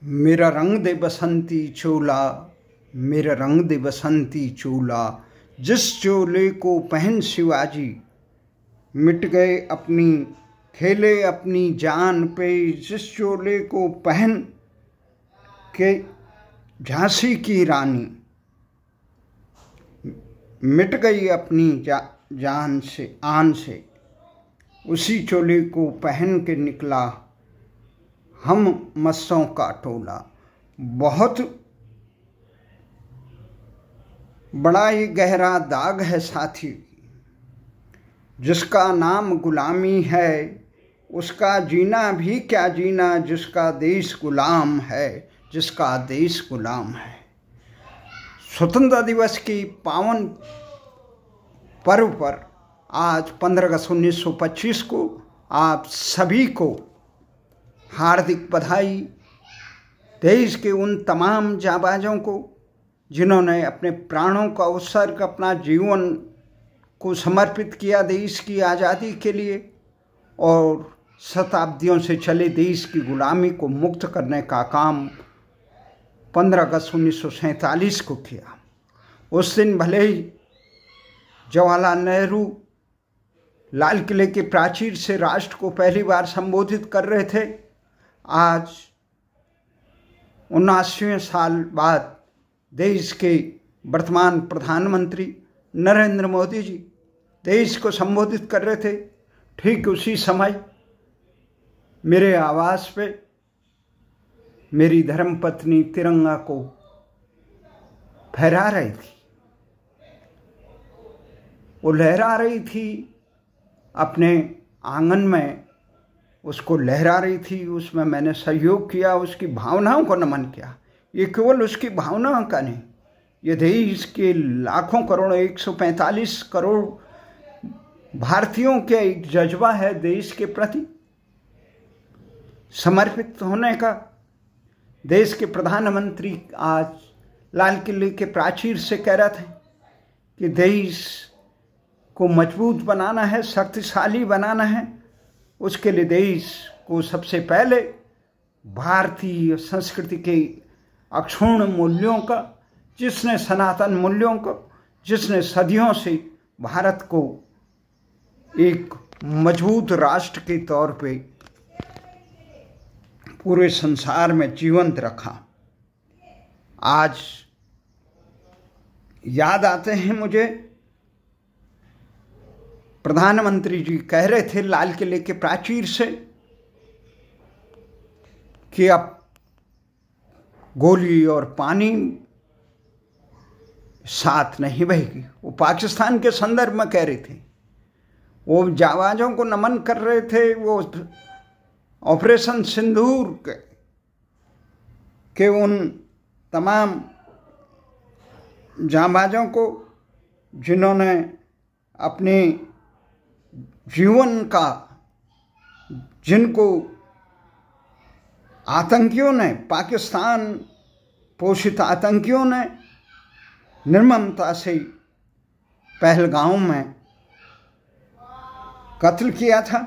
मेरा रंग दे बसंती चोला, मेरा रंग दे बसंती चोला, जिस चोले को पहन शिवाजी मिट गए अपनी खेले अपनी जान पे। जिस चोले को पहन के झांसी की रानी मिट गई अपनी जान से आन से, उसी चोले को पहन के निकला हम मस्सों का टोला। बहुत बड़ा ही गहरा दाग है साथी, जिसका नाम गुलामी है उसका जीना भी क्या जीना, जिसका देश गुलाम है, जिसका देश गुलाम है। स्वतंत्रता दिवस की पावन पर्व पर आज 15 अगस्त 1925 को आप सभी को हार्दिक बधाई। देश के उन तमाम जाबाजों को जिन्होंने अपने प्राणों का उत्सर्ग, अपना जीवन को समर्पित किया देश की आज़ादी के लिए और शताब्दियों से चले देश की गुलामी को मुक्त करने का काम 15 अगस्त 1947 को किया। उस दिन भले ही जवाहरलाल नेहरू लाल किले के प्राचीर से राष्ट्र को पहली बार संबोधित कर रहे थे, आज 79वें साल बाद देश के वर्तमान प्रधानमंत्री नरेंद्र मोदी जी देश को संबोधित कर रहे थे। ठीक उसी समय मेरे आवास पे मेरी धर्मपत्नी तिरंगा को फहरा रही थी, वो लहरा रही थी अपने आंगन में, उसको लहरा रही थी। उसमें मैंने सहयोग किया, उसकी भावनाओं को नमन किया। ये केवल उसकी भावनाओं का नहीं, ये देश के लाखों करोड़ों 145 करोड़ भारतीयों के एक जज्बा है देश के प्रति समर्पित होने का। देश के प्रधानमंत्री आज लाल किले के प्राचीर से कह रहे थे कि देश को मजबूत बनाना है, शक्तिशाली बनाना है। उसके लिए देश को सबसे पहले भारतीय संस्कृति के अक्षुण्ण मूल्यों का, जिसने सनातन मूल्यों को, जिसने सदियों से भारत को एक मजबूत राष्ट्र के तौर पे पूरे संसार में जीवंत रखा। आज याद आते हैं मुझे, प्रधानमंत्री जी कह रहे थे लाल किले के प्राचीर से कि अब गोली और पानी साथ नहीं बहेगी। वो पाकिस्तान के संदर्भ में कह रहे थे, वो जाबाजों को नमन कर रहे थे। वो ऑपरेशन सिंदूर के उन तमाम जाबाजों को जिन्होंने अपने जीवन का, जिनको आतंकियों ने, पाकिस्तान पोषित आतंकियों ने निर्ममता से पहलगाम में कत्ल किया था,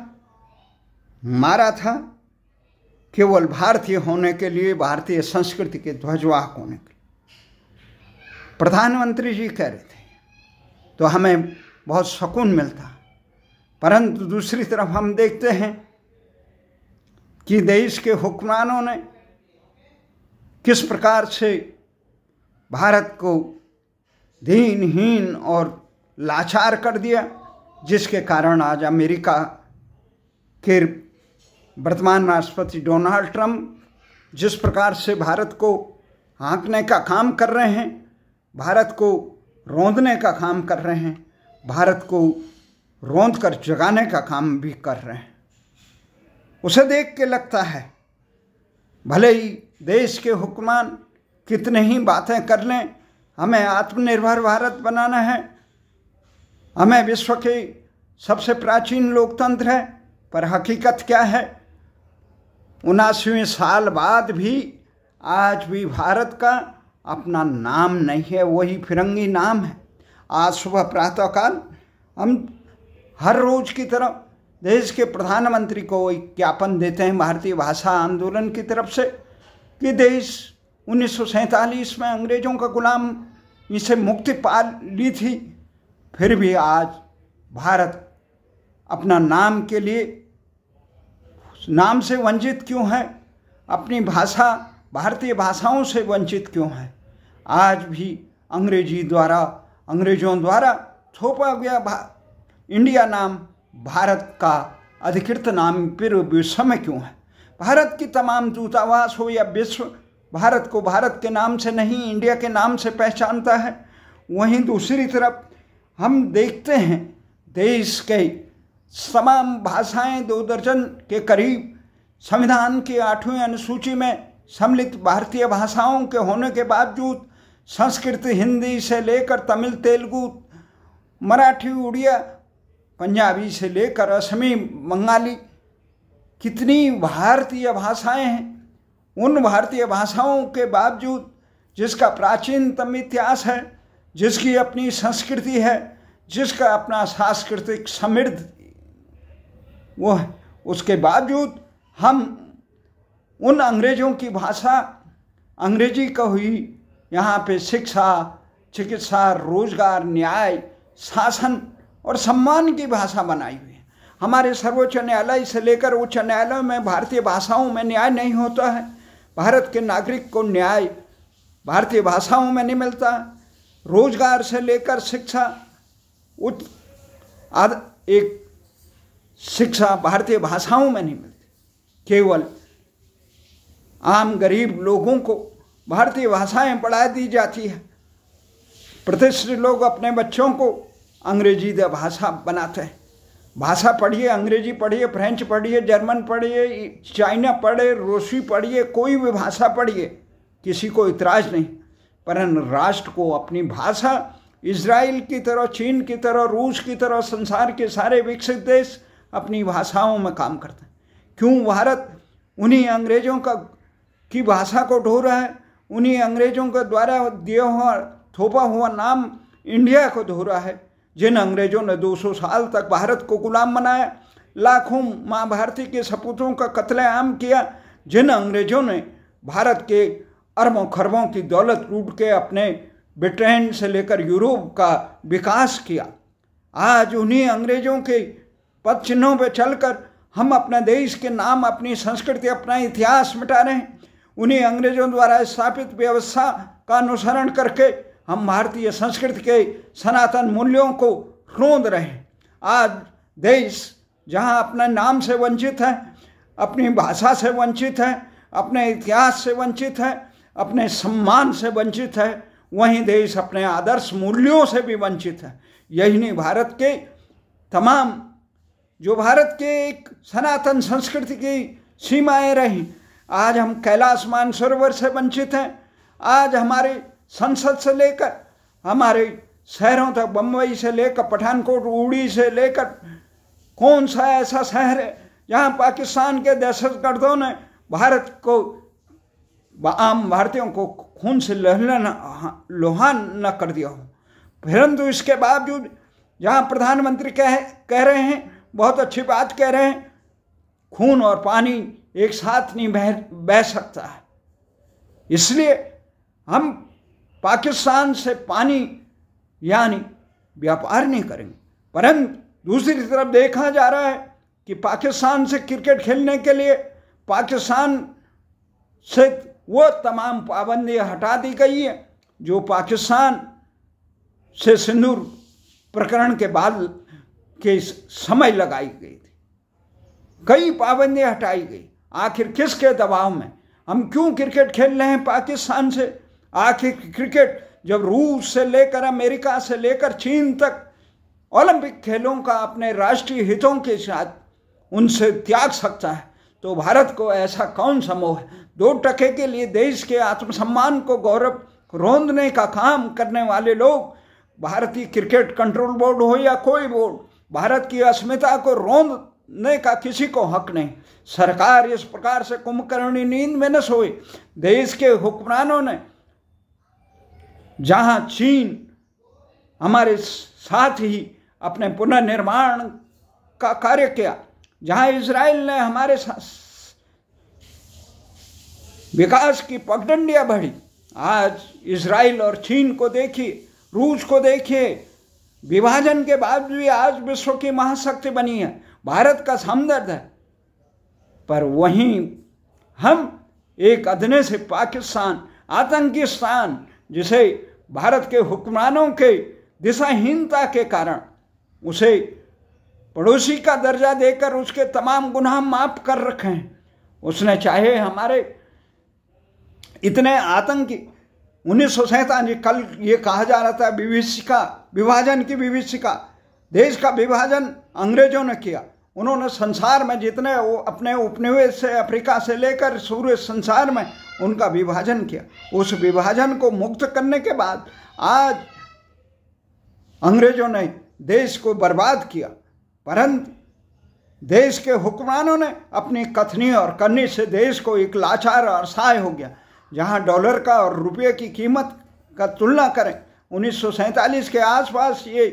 मारा था, केवल भारतीय होने के लिए, भारतीय संस्कृति के ध्वजवाहक होने के लिए। प्रधानमंत्री जी कह रहे थे तो हमें बहुत सुकून मिलता। परंतु दूसरी तरफ हम देखते हैं कि देश के हुक्मरानों ने किस प्रकार से भारत को दीनहीन और लाचार कर दिया, जिसके कारण आज अमेरिका के वर्तमान राष्ट्रपति डोनाल्ड ट्रंप जिस प्रकार से भारत को हाँकने का काम कर रहे हैं, भारत को रौंदने का काम कर रहे हैं, भारत को रौंद कर जगाने का काम भी कर रहे हैं। उसे देख के लगता है भले ही देश के हुक्मरान कितने ही बातें कर लें, हमें आत्मनिर्भर भारत बनाना है, हमें विश्व के सबसे प्राचीन लोकतंत्र है, पर हकीकत क्या है? 79वें साल बाद भी आज भी भारत का अपना नाम नहीं है, वही फिरंगी नाम है। आज सुबह प्रातःकाल हम हर रोज की तरह देश के प्रधानमंत्री को एक ज्ञापन देते हैं भारतीय भाषा आंदोलन की तरफ से कि देश 1947 में अंग्रेजों का गुलाम इसे मुक्ति पा ली थी, फिर भी आज भारत अपना नाम के लिए नाम से वंचित क्यों है? अपनी भाषा, भारतीय भाषाओं से वंचित क्यों है? आज भी अंग्रेजों द्वारा थोपा गया इंडिया नाम भारत का अधिकृत नाम फिर विश्व में क्यों है? भारत की तमाम दूतावास हो या विश्व भारत को भारत के नाम से नहीं, इंडिया के नाम से पहचानता है। वहीं दूसरी तरफ हम देखते हैं देश के तमाम भाषाएं 2 दर्जन के करीब संविधान की 8वीं अनुसूची में सम्मिलित भारतीय भाषाओं के होने के बावजूद संस्कृत, हिंदी से लेकर तमिल, तेलुगु, मराठी, उड़िया, पंजाबी से लेकर असमी, बंगाली, कितनी भारतीय भाषाएं हैं। उन भारतीय भाषाओं के बावजूद जिसका प्राचीनतम इतिहास है, जिसकी अपनी संस्कृति है, जिसका अपना सांस्कृतिक समृद्ध वो है, उसके बावजूद हम उन अंग्रेजों की भाषा, अंग्रेजी का हुई यहाँ पे शिक्षा, चिकित्सा, रोजगार, न्याय, शासन और सम्मान की भाषा बनाई हुई है। हमारे सर्वोच्च न्यायालय से लेकर उच्च न्यायालय में भारतीय भाषाओं में न्याय नहीं होता है। भारत के नागरिक को न्याय भारतीय भाषाओं में नहीं मिलता। रोजगार से लेकर शिक्षा, एक शिक्षा भारतीय भाषाओं में नहीं मिलती। केवल आम गरीब लोगों को भारतीय भाषाएं पढ़ा दी जाती है। प्रतिष्ठित लोग अपने बच्चों को अंग्रेजी भाषा बनाते हैं। भाषा पढ़िए, अंग्रेजी पढ़िए, फ्रेंच पढ़िए, जर्मन पढ़िए, चाइना पढ़े, रूसी पढ़िए, कोई भी भाषा पढ़िए, किसी को इतराज़ नहीं। परंतु राष्ट्र को अपनी भाषा इजराइल की तरह, चीन की तरह, रूस की तरह संसार के सारे विकसित देश अपनी भाषाओं में काम करते हैं। क्यों भारत उन्हीं अंग्रेजों की भाषा को ढो रहा है? उन्हीं अंग्रेजों के द्वारा दिया हुआ, थोपा हुआ नाम इंडिया को ढो रहा है। जिन अंग्रेजों ने 200 साल तक भारत को गुलाम बनाया, लाखों माँ भारती के सपूतों का कत्लेआम किया, जिन अंग्रेजों ने भारत के अरबों खरबों की दौलत लूट के अपने ब्रिटेन से लेकर यूरोप का विकास किया, आज उन्हीं अंग्रेजों के पद चिन्हों पर चलकर हम अपने देश के नाम, अपनी संस्कृति, अपना इतिहास मिटा रहे हैं। उन्हीं अंग्रेजों द्वारा स्थापित व्यवस्था का अनुसरण करके हम भारतीय संस्कृति के सनातन मूल्यों को रोंद रहे हैं। आज देश जहां अपने नाम से वंचित है, अपनी भाषा से वंचित है, अपने इतिहास से वंचित है, अपने सम्मान से वंचित है, वहीं देश अपने आदर्श मूल्यों से भी वंचित है। यही नहीं, भारत के तमाम जो भारत के एक सनातन संस्कृति की सीमाएं रही, आज हम कैलाश मानसरोवर से वंचित हैं। आज हमारे संसद से लेकर हमारे शहरों तक, बम्बई से लेकर पठानकोट, उड़ी से लेकर, कौन सा ऐसा शहर है जहां पाकिस्तान के दहशतगर्दों ने भारत को, आम भारतीयों को खून से लोहान न कर दिया हो? परंतु इसके बावजूद जहां प्रधानमंत्री कह रहे हैं, बहुत अच्छी बात कह रहे हैं, खून और पानी एक साथ नहीं बह सकता है, इसलिए हम पाकिस्तान से पानी यानी व्यापार नहीं करेंगे। परंतु दूसरी तरफ देखा जा रहा है कि पाकिस्तान से क्रिकेट खेलने के लिए पाकिस्तान से वो तमाम पाबंदियां हटा दी गई है जो पाकिस्तान से सिंदूर प्रकरण के बाद के समय लगाई गई थी। कई पाबंदियां हटाई गई। आखिर किसके दबाव में हम क्यों क्रिकेट खेल रहे हैं पाकिस्तान से? आखिर क्रिकेट जब रूस से लेकर, अमेरिका से लेकर चीन तक ओलंपिक खेलों का अपने राष्ट्रीय हितों के साथ उनसे त्याग सकता है, तो भारत को ऐसा कौन सा मोह है? 2 टके के लिए देश के आत्मसम्मान को गौरव रोंदने का काम करने वाले लोग, भारतीय क्रिकेट कंट्रोल बोर्ड हो या कोई बोर्ड, भारत की अस्मिता को रोंदने का किसी को हक नहीं। सरकार इस प्रकार से कुंभकर्णी नींद में न सोए। देश के हुक्मरानों ने जहां चीन हमारे साथ ही अपने पुनर्निर्माण का कार्य किया, जहां इजराइल ने हमारे विकास की पगडंडियां बढ़ी। आज इजराइल और चीन को देखिए, रूस को देखिए, विभाजन के बाद भी आज विश्व की महाशक्ति बनी है, भारत का हमदर्द है। पर वहीं हम एक अधने से पाकिस्तान, आतंकिस्तान, जिसे भारत के हुक्मरानों के दिशाहीनता के कारण उसे पड़ोसी का दर्जा देकर उसके तमाम गुनाह माफ कर रखे हैं। उसने चाहे हमारे इतने आतंकी 1947, कल ये कहा जा रहा था विभीषिका, विभाजन की विभीषिका, देश का विभाजन अंग्रेजों ने किया। उन्होंने संसार में जितने वो अपने उपनिवेश से, अफ्रीका से लेकर सूर्य संसार में उनका विभाजन किया। उस विभाजन को मुक्त करने के बाद आज अंग्रेजों ने देश को बर्बाद किया, परंतु देश के हुक्मरानों ने अपनी कथनी और करनी से देश को एक लाचार और असहाय हो गया। जहां डॉलर का और रुपये की कीमत का तुलना करें, 1947 के आसपास ये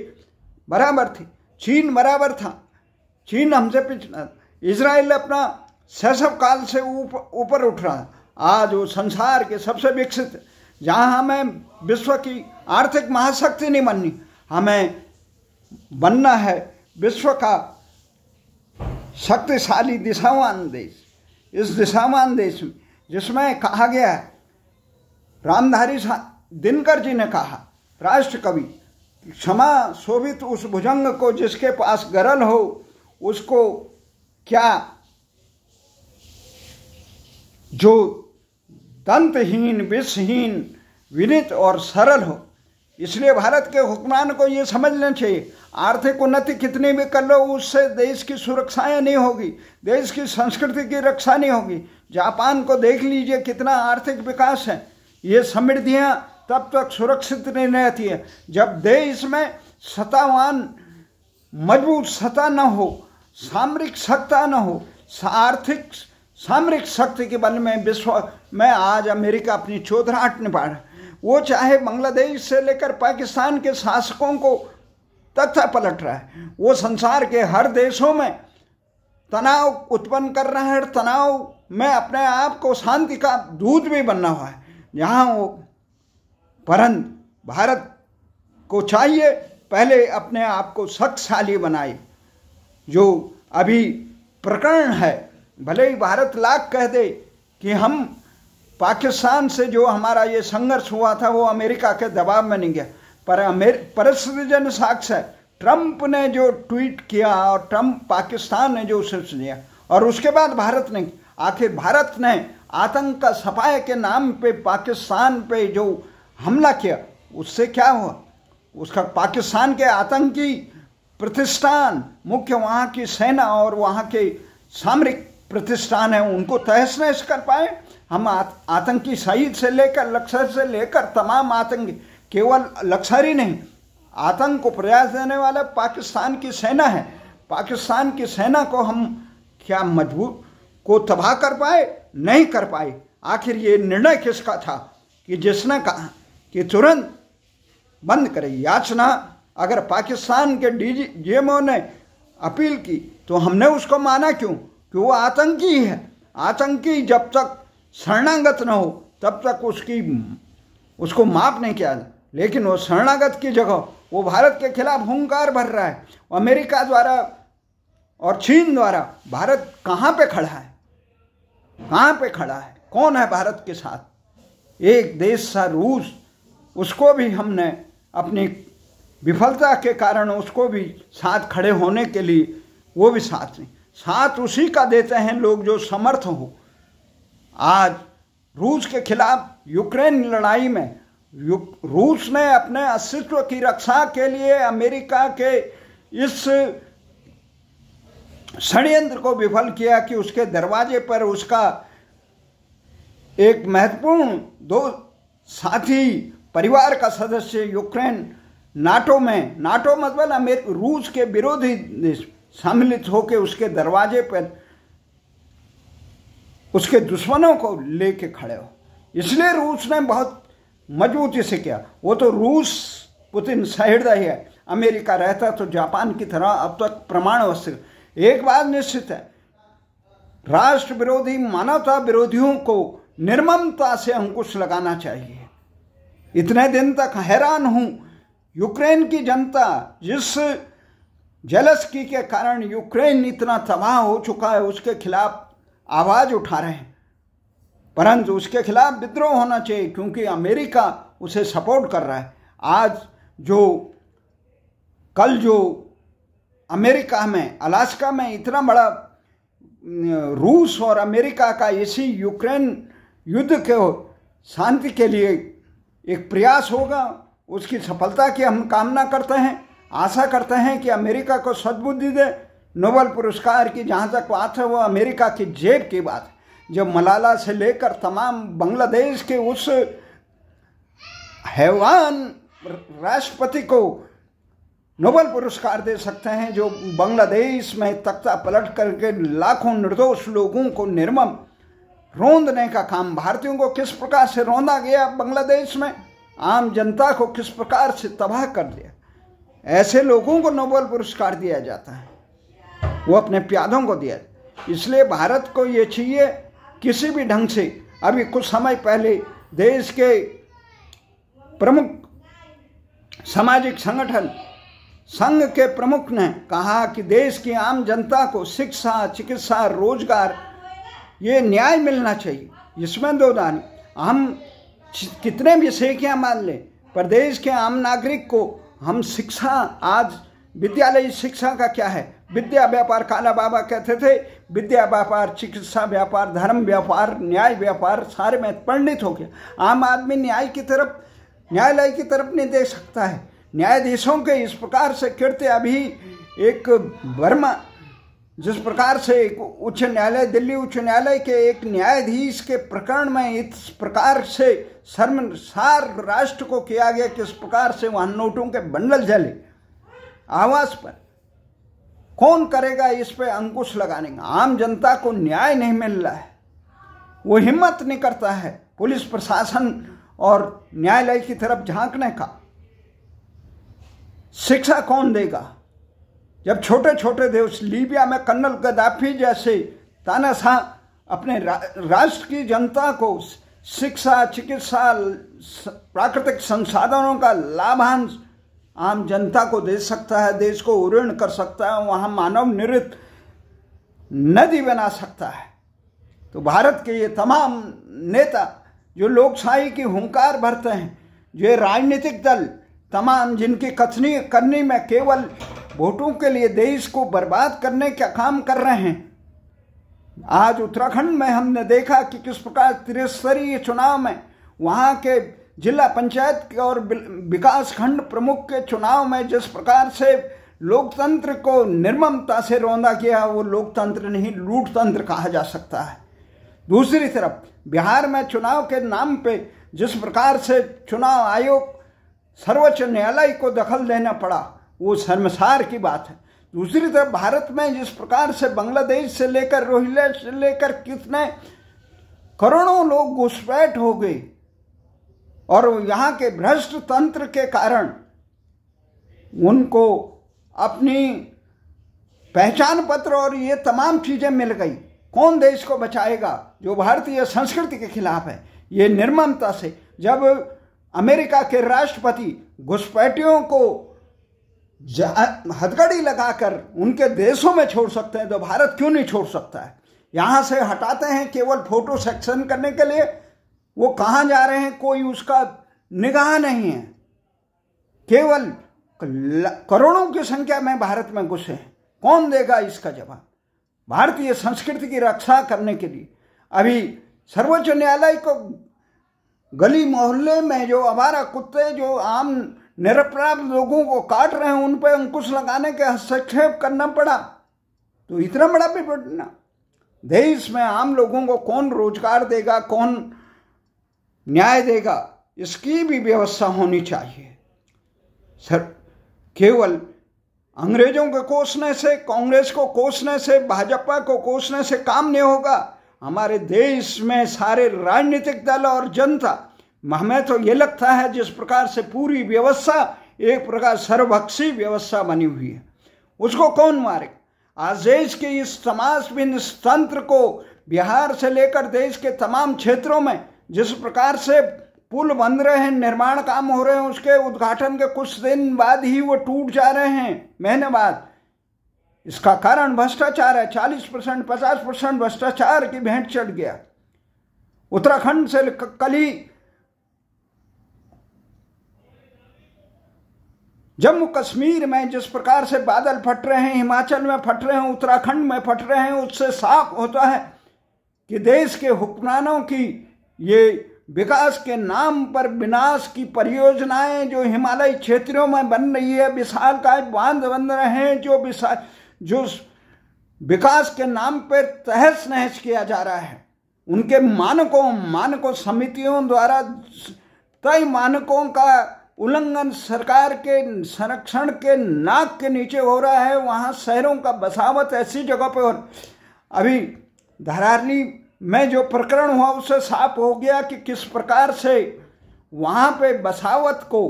बराबर थी, चीन बराबर था, चीन हमसे पिछड़ा, इजराइल अपना शैशव काल से ऊपर उठ रहा। आज वो संसार के सबसे विकसित, जहां हमें विश्व की आर्थिक महाशक्ति नहीं बननी, हमें बनना है विश्व का शक्तिशाली दिशावान देश। इस दिशावान देश में, जिसमें कहा गया है, रामधारी दिनकर जी ने कहा, राष्ट्र कवि, क्षमा शोभित उस भुजंग को जिसके पास गरल हो, उसको क्या जो दंतहीन, विषहीन, विनित और सरल हो। इसलिए भारत के हुक्मरान को ये समझना चाहिए, आर्थिक उन्नति कितनी भी कर लो, उससे देश की सुरक्षाएं नहीं होगी, देश की संस्कृति की रक्षा नहीं होगी। जापान को देख लीजिए, कितना आर्थिक विकास है। ये समृद्धियां तब तक सुरक्षित नहीं रहती है जब देश में सत्तावान मजबूत सत्ता न हो, सामरिक सत्ता न हो। आर्थिक सामरिक शक्ति के बल में विश्व में आज अमेरिका अपनी चौधराहट निभा रहा है। वो चाहे बांग्लादेश से लेकर पाकिस्तान के शासकों को तख्ता पलट रहा है। वो संसार के हर देशों में तनाव उत्पन्न कर रहा है, तनाव में अपने आप को शांति का दूत भी बनना हुआ है। यहाँ वो परंतु भारत को चाहिए पहले अपने आप को शक्तिशाली बनाए। जो अभी प्रकरण है, भले ही भारत लाख कह दे कि हम पाकिस्तान से जो हमारा ये संघर्ष हुआ था वो अमेरिका के दबाव में नहीं गया, पर परिस्थितिजन्य साक्ष्य है। ट्रंप ने जो ट्वीट किया और ट्रंप पाकिस्तान ने जो शीर्ष दिया, और उसके बाद भारत ने, आखिर भारत ने आतंक का सफाए के नाम पे पाकिस्तान पे जो हमला किया, उससे क्या हुआ? उसका पाकिस्तान के आतंकी प्रतिष्ठान, मुख्य वहाँ की सेना और वहाँ के सामरिक प्रतिष्ठान है, उनको तहस नहस कर पाए। हम आतंकी शहीद से लेकर लश्कर से लेकर तमाम आतंकी, केवल लश्कर ही नहीं, आतंक को प्रयास देने वाला पाकिस्तान की सेना है। पाकिस्तान की सेना को हम क्या मजबूत को तबाह कर पाए? नहीं कर पाए। आखिर ये निर्णय किसका था कि जिसने कहा कि तुरंत बंद करे याचना? अगर पाकिस्तान के डीजीएमओ ने अपील की तो हमने उसको माना क्यों? कि वो आतंकी है। आतंकी जब तक शरणागत न हो तब तक उसको माफ नहीं किया। लेकिन वो शरणागत की जगह वो भारत के खिलाफ हुंकार भर रहा है। अमेरिका द्वारा और चीन द्वारा भारत कहाँ पे खड़ा है? कहाँ पे खड़ा है? कौन है भारत के साथ? एक देश सा रूस, उसको भी हमने अपनी विफलता के कारण उसको भी साथ खड़े होने के लिए वो भी साथ नहीं, साथ उसी का देते हैं लोग जो समर्थ हो। आज रूस के खिलाफ यूक्रेन लड़ाई में रूस ने अपने अस्तित्व की रक्षा के लिए अमेरिका के इस षड्यंत्र को विफल किया कि उसके दरवाजे पर उसका एक महत्वपूर्ण दो साथी परिवार का सदस्य यूक्रेन नाटो में, नाटो मतलब रूस के विरोधी देश, सम्मिलित होकर उसके दरवाजे पर उसके दुश्मनों को लेके खड़े हो। इसलिए रूस ने बहुत मजबूती से किया। वो तो रूस पुतिन सहृदय है। अमेरिका रहता तो जापान की तरह अब तक परमाणु अस्त्र। एक बात निश्चित है, राष्ट्र विरोधी, मानवता विरोधियों को निर्ममता से अंकुश लगाना चाहिए। इतने दिन तक हैरान हूं, यूक्रेन की जनता जिस जेलस्की के कारण यूक्रेन इतना तबाह हो चुका है उसके खिलाफ आवाज उठा रहे हैं, परंतु उसके खिलाफ विद्रोह होना चाहिए क्योंकि अमेरिका उसे सपोर्ट कर रहा है। आज कल जो अमेरिका में अलास्का में इतना बड़ा रूस और अमेरिका का इसी यूक्रेन युद्ध के शांति के लिए एक प्रयास होगा, उसकी सफलता की हम कामना करते हैं। आशा करते हैं कि अमेरिका को सद्बुद्धि दे। नोबेल पुरस्कार की जहाँ तक बात है वो अमेरिका की जेब की बात है। जब मलाला से लेकर तमाम बांग्लादेश के उस हैवान राष्ट्रपति को नोबेल पुरस्कार दे सकते हैं जो बांग्लादेश में तख्ता पलट करके लाखों निर्दोष लोगों को निर्मम रौंदने का काम, भारतीयों को किस प्रकार से रौंदा गया, बांग्लादेश में आम जनता को किस प्रकार से तबाह कर दिया, ऐसे लोगों को नोबेल पुरस्कार दिया जाता है, वो अपने प्यादों को दिया। इसलिए भारत को ये चाहिए किसी भी ढंग से। अभी कुछ समय पहले देश के प्रमुख सामाजिक संगठन संघ के प्रमुख ने कहा कि देश की आम जनता को शिक्षा, चिकित्सा, रोजगार, ये न्याय मिलना चाहिए। इसमें दो दानी, हम कितने भी सेकियां मान लें, पर देश के आम नागरिक को हम शिक्षा, आज विद्यालय शिक्षा का क्या है, विद्या व्यापार, काला बाबा कहते थे विद्या व्यापार, चिकित्सा व्यापार, धर्म व्यापार, न्याय व्यापार, सारे में पंडित हो गया। आम आदमी न्याय की तरफ, न्यायालय की तरफ नहीं देख सकता है। न्यायाधीशों के इस प्रकार से कृत्य, अभी एक वर्मा जिस प्रकार से उच्च न्यायालय, दिल्ली उच्च न्यायालय के एक न्यायाधीश के प्रकरण में इस प्रकार से शर्मसार राष्ट्र को किया गया, किस प्रकार से वहां नोटों के बंडल जले आवास पर। कौन करेगा इस पे अंकुश लगाने का? आम जनता को न्याय नहीं मिल रहा है, वो हिम्मत नहीं करता है पुलिस प्रशासन और न्यायालय की तरफ झांकने का। शिक्षा कौन देगा? जब छोटे छोटे देश लीबिया में कर्नल गद्दाफी जैसे तानाशाह अपने राष्ट्र की जनता को शिक्षा, चिकित्सा, प्राकृतिक संसाधनों का लाभांश आम जनता को दे सकता है, देश को उन्नत कर सकता है, वहां मानव निर्मित नदी बना सकता है। तो भारत के ये तमाम नेता जो लोकशाही की हुंकार भरते हैं, जो राजनीतिक दल तमाम जिनकी कथनी करनी में केवल वोटों के लिए देश को बर्बाद करने का काम कर रहे हैं। आज उत्तराखंड में हमने देखा कि किस प्रकार त्रिस्तरीय चुनाव में वहां के जिला पंचायत और विकास खंड प्रमुख के चुनाव में जिस प्रकार से लोकतंत्र को निर्ममता से रौंदा गया, वो लोकतंत्र नहीं लूटतंत्र कहा जा सकता है। दूसरी तरफ बिहार में चुनाव के नाम पे जिस प्रकार से चुनाव आयोग सर्वोच्च न्यायालय को दखल देना पड़ा, वो शर्मसार की बात है। दूसरी तरफ भारत में जिस प्रकार से बांग्लादेश से लेकर रोहिंग्या से लेकर कितने करोड़ों लोग घुसपैठ हो गए और यहाँ के भ्रष्ट तंत्र के कारण उनको अपनी पहचान पत्र और ये तमाम चीजें मिल गई। कौन देश को बचाएगा जो भारतीय संस्कृति के खिलाफ है? ये निर्ममता से जब अमेरिका के राष्ट्रपति घुसपैठियों को हथकड़ी लगाकर उनके देशों में छोड़ सकते हैं तो भारत क्यों नहीं छोड़ सकता है? यहां से हटाते हैं केवल फोटो सेक्शन करने के लिए, वो कहां जा रहे हैं कोई उसका निगाह नहीं है। केवल करोड़ों की संख्या में भारत में घुसे हैं, कौन देगा इसका जवाब? भारतीय संस्कृति की रक्षा करने के लिए अभी सर्वोच्च न्यायालय को गली मोहल्ले में जो आवारा कुत्ते जो आम निरपराध लोगों को काट रहे हैं उन पर अंकुश लगाने के हस्तक्षेप करना पड़ा। तो इतना बड़ा विपटना देश में आम लोगों को कौन रोजगार देगा, कौन न्याय देगा, इसकी भी व्यवस्था होनी चाहिए। सर केवल अंग्रेजों को कोसने से, कांग्रेस को कोसने से, भाजपा को कोसने से काम नहीं होगा। हमारे देश में सारे राजनीतिक दल और जनता, हमें तो ये लगता है जिस प्रकार से पूरी व्यवस्था एक प्रकार सर्वभक्षी व्यवस्था बनी हुई है, उसको कौन मारे? आज देश के इस समाज में इस तंत्र को बिहार से लेकर देश के तमाम क्षेत्रों में जिस प्रकार से पुल बन रहे हैं, निर्माण काम हो रहे हैं, उसके उद्घाटन के कुछ दिन बाद ही वो टूट जा रहे हैं, महीने बाद। इसका कारण भ्रष्टाचार है। 40% 50% भ्रष्टाचार की भेंट चढ़ गया। उत्तराखंड से कल ही जम्मू कश्मीर में जिस प्रकार से बादल फट रहे हैं, हिमाचल में फट रहे हैं, उत्तराखंड में फट रहे हैं, उससे साफ होता है कि देश के हुक्मरानों की ये विकास के नाम पर विनाश की परियोजनाएं जो हिमालय क्षेत्रों में बन रही है, विशालकाय बांध बन रहे हैं, जो विकास के नाम पर तहस नहस किया जा रहा है, उनके मानकों समितियों द्वारा तय मानकों का उल्लंघन सरकार के संरक्षण के नाक के नीचे हो रहा है। वहाँ शहरों का बसावट ऐसी जगह पे, और अभी धरारली में जो प्रकरण हुआ उससे साफ हो गया कि किस प्रकार से वहाँ पे बसावट को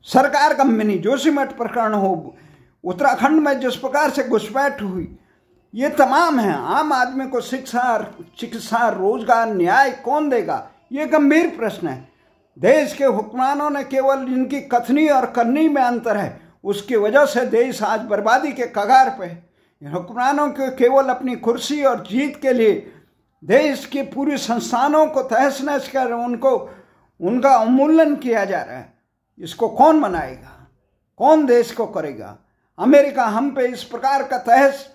सरकार का मिनी जोशीमठ प्रकरण हो, उत्तराखंड में जिस प्रकार से घुसपैठ हुई, ये तमाम है। आम आदमी को शिक्षा, चिकित्सा, रोजगार, न्याय कौन देगा? ये गंभीर प्रश्न है। देश के हुक्मरानों ने केवल इनकी कथनी और करनी में अंतर है, उसकी वजह से देश आज बर्बादी के कगार पे है। हुक्मरानों को केवल अपनी कुर्सी और जीत के लिए देश के पूरे संस्थानों को तहस नहस कर उनका उन्मूलन किया जा रहा है। इसको कौन मनाएगा? कौन देश को करेगा? अमेरिका हम पे इस प्रकार का तहस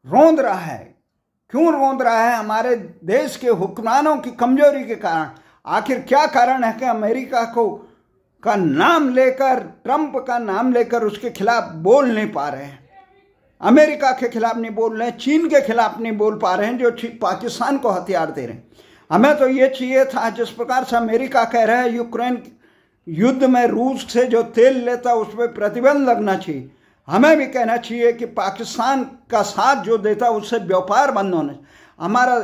रोंद रहा है। क्यों रोंद रहा है? हमारे देश के हुक्मरानों की कमजोरी के कारण। आखिर क्या कारण है कि अमेरिका का नाम लेकर, ट्रंप का नाम लेकर उसके खिलाफ बोल नहीं पा रहे हैं? अमेरिका के खिलाफ नहीं बोल रहे हैं, चीन के खिलाफ नहीं बोल पा रहे हैं, जो पाकिस्तान को हथियार दे रहे हैं। हमें तो ये चाहिए था, जिस प्रकार से अमेरिका कह रहा है यूक्रेन युद्ध में रूस से जो तेल लेता उस पर प्रतिबंध लगना चाहिए, हमें भी कहना चाहिए कि पाकिस्तान का साथ जो देता उससे व्यापार बंद होने। हमारा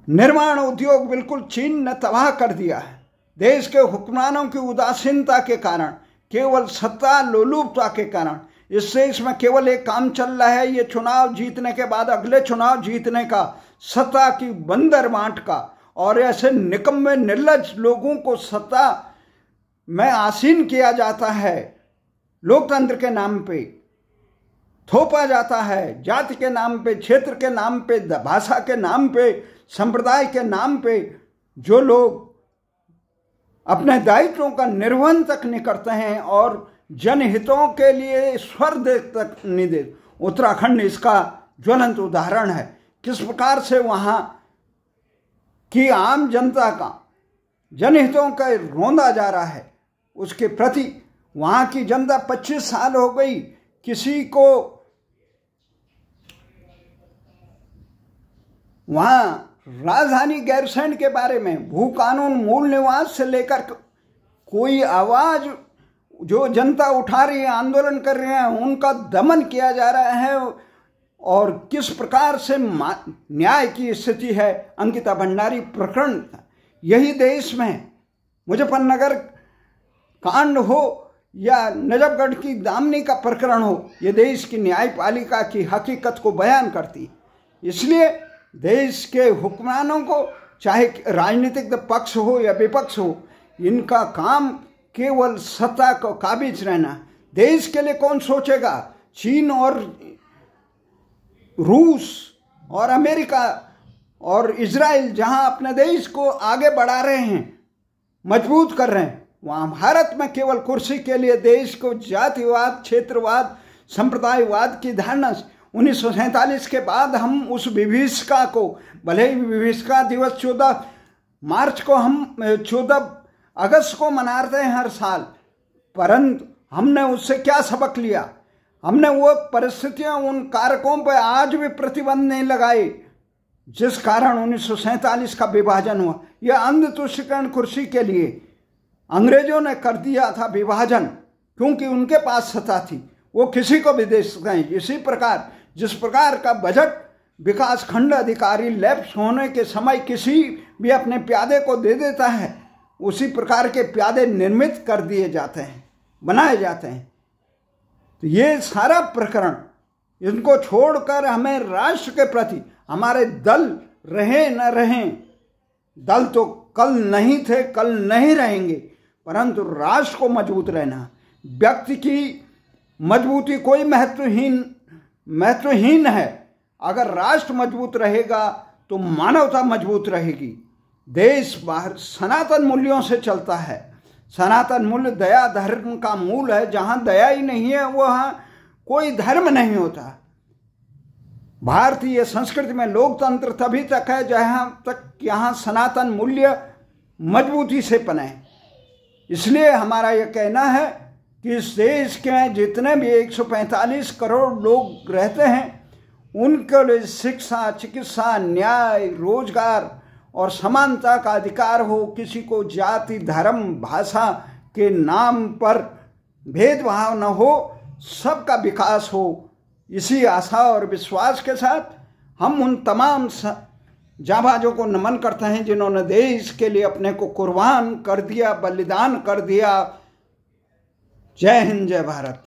निर्माण उद्योग बिल्कुल चीन ने तबाह कर दिया है। देश के हुक्मरानों की उदासीनता के कारण, केवल सत्ता लोलुपता के कारण, इससे इसमें केवल एक काम चल रहा है, ये चुनाव जीतने के बाद अगले चुनाव जीतने का, सत्ता की बंदर बांट का, और ऐसे निकम्मे निर्लज लोगों को सत्ता में आसीन किया जाता है, लोकतंत्र के नाम पे थोपा जाता है, जाति के नाम पे, क्षेत्र के नाम पे, भाषा के नाम पे, संप्रदाय के नाम पे। जो लोग अपने दायित्वों का निर्वहन तक नहीं करते हैं और जनहितों के लिए स्वर दे तक नहीं दे। उत्तराखंड इसका ज्वलंत उदाहरण है। किस प्रकार से वहाँ की आम जनता का जनहितों का रोंदा जा रहा है, उसके प्रति वहाँ की जनता 25 साल हो गई किसी को वहाँ राजधानी गैरसैंण के बारे में, भू कानून, मूल निवास से लेकर कोई आवाज जो जनता उठा रही है, आंदोलन कर रहे हैं, उनका दमन किया जा रहा है। और किस प्रकार से न्याय की स्थिति है। अंकिता भंडारी प्रकरण, यही देश में मुजफ्फरनगर कांड हो या नजफगढ़ की दामनी का प्रकरण हो, ये देश की न्यायपालिका की हकीकत को बयान करती। इसलिए देश के हुक्मरानों को, चाहे राजनीतिक पक्ष हो या विपक्ष हो, इनका काम केवल सत्ता को काबिज रहना। देश के लिए कौन सोचेगा? चीन और रूस और अमेरिका और इजराइल जहां अपने देश को आगे बढ़ा रहे हैं, मजबूत कर रहे हैं, वहाँ भारत में केवल कुर्सी के लिए देश को जातिवाद, क्षेत्रवाद, संप्रदायवाद की धारणा। 1947 के बाद हम उस विभीषिका को, भले ही विभीषिका दिवस 14 मार्च को, हम 14 अगस्त को मनाते हैं हर साल, परंतु हमने उससे क्या सबक लिया? हमने वो परिस्थितियां, उन कारकों पर आज भी प्रतिबंध नहीं लगाए जिस कारण 1947 का विभाजन हुआ। यह अंध तुष्टीकरण कुर्सी के लिए अंग्रेजों ने कर दिया था विभाजन, क्योंकि उनके पास सत्ता थी, वो किसी को भी दे सकते हैं। इसी प्रकार जिस प्रकार का बजट विकास खंड अधिकारी लैप्स होने के समय किसी भी अपने प्यादे को दे देता है, उसी प्रकार के प्यादे निर्मित कर दिए जाते हैं, बनाए जाते हैं। तो ये सारा प्रकरण, इनको छोड़कर हमें राष्ट्र के प्रति, हमारे दल रहे न रहें, दल तो कल नहीं थे, कल नहीं रहेंगे, परंतु राष्ट्र को मजबूत रहना। व्यक्ति की मजबूती कोई महत्वहीन है। अगर राष्ट्र मजबूत रहेगा तो मानवता मजबूत रहेगी। देश बाहर सनातन मूल्यों से चलता है। सनातन मूल्य दया धर्म का मूल है। जहाँ दया ही नहीं है वहाँ कोई धर्म नहीं होता। भारतीय संस्कृति में लोकतंत्र तभी तक है जहाँ तक यहाँ सनातन मूल्य मजबूती से पने। इसलिए हमारा यह कहना है कि इस देश के जितने भी 145 करोड़ लोग रहते हैं उनके लिए शिक्षा, चिकित्सा, न्याय, रोजगार और समानता का अधिकार हो। किसी को जाति, धर्म, भाषा के नाम पर भेदभाव न हो, सबका विकास हो। इसी आशा और विश्वास के साथ हम उन तमाम जांबाजों को नमन करते हैं जिन्होंने देश के लिए अपने को कुर्बान कर दिया, बलिदान कर दिया। जय हिंद, जय भारत।